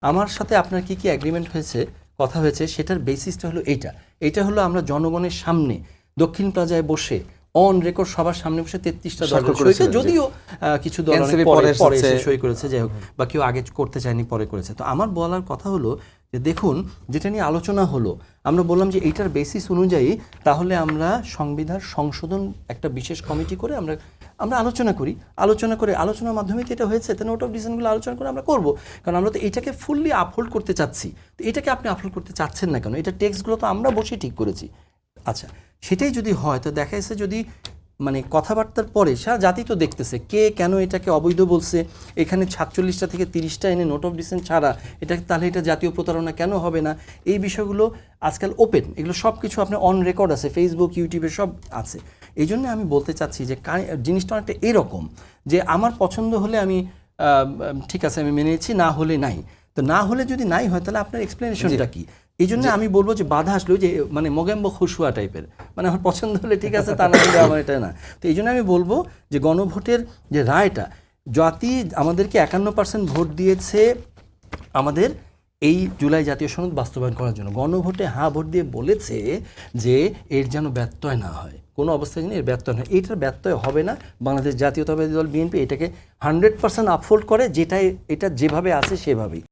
আমার সাথে আপনার কি এগ্রিমেন্ট হয়েছে, কথা হয়েছে, সেটার বেসিসটা হলো এইটা হলো আমরা জনগণের সামনে দক্ষিণ প্লাজায় বসে অন রেকর্ড সবার সামনে বসে 33টা দল সই, যদিও কিছু দল পরে সই করেছে, যাই হোক, বা কেউ আগে করতে চায়নি পরে করেছে। তো আমার বলার কথা হলো যে দেখুন, যেটা নিয়ে আলোচনা হলো, আমরা বললাম যে এইটার বেসিস অনুযায়ী তাহলে আমরা সংবিধান সংশোধন একটা বিশেষ কমিটি করে আমরা আলোচনা করি, আলোচনার মাধ্যমে তো এটা হয়েছে, তো নোট অফ ডিসিশনগুলো আলোচনা করে আমরা করবো, কারণ আমরা তো এটাকে ফুললি আপহোল্ড করতে চাচ্ছি। তো এটাকে আপনি আপহোল্ড করতে চাচ্ছেন না কেন? এটা টেক্সটগুলো তো আমরা বসে ঠিক করেছি। আচ্ছা, সেটাই যদি হয় তো দেখা যাচ্ছে যদি মানে কথাবার্তার পরে সারা জাতি তো দেখতেছে কে কেন এটাকে অবৈধ বলছে, এখানে 47টা থেকে 30টা এনে নোট অফ ডিসেন্ট ছাড়া তাহলে এটা জাতীয় প্রতারণা কেন হবে না? এই বিষয়গুলো আজকাল ওপেন, এগুলো সব কিছু আপনার অন রেকর্ড আছে, ফেসবুক, ইউটিউবে সব আছে। এই জন্য আমি বলতে চাচ্ছি যে জিনিসটা অনেকটা এরকম যে আমার পছন্দ হলে আমি ঠিক আছে আমি মেনে নিচ্ছি, না হলে নাই। তো না হলে যদি নাই হয় তাহলে আপনার এক্সপ্লেনেশনটা কি? এই জন্য আমি বলবো যে বাধা আসলো যে মানে মোগেম্বো খুশুয়া টাইপের, মানে আমার পছন্দ হলে ঠিক আছে, তা না হলে আমার এটা না। তো এই জন্য আমি বলবো যে গণভোটের যে রায়টা, জাতি আমাদেরকে 51% ভোট দিয়েছে আমাদের এই জুলাই জাতীয় সনদ বাস্তবায়ন করার জন্য। গণভোটে হ্যাঁ ভোট দিয়ে বলেছে যে এর যেন ব্যত্যয় না হয়, কোনো অবস্থায় যেন এর ব্যত্যয় না হয়। এইটার ব্যত্যয় হবে না। বাংলাদেশ জাতীয়তাবাদী দল বিএনপি এটাকে 100% আপহোল্ড করে, এটা যেভাবে আছে সেভাবেই।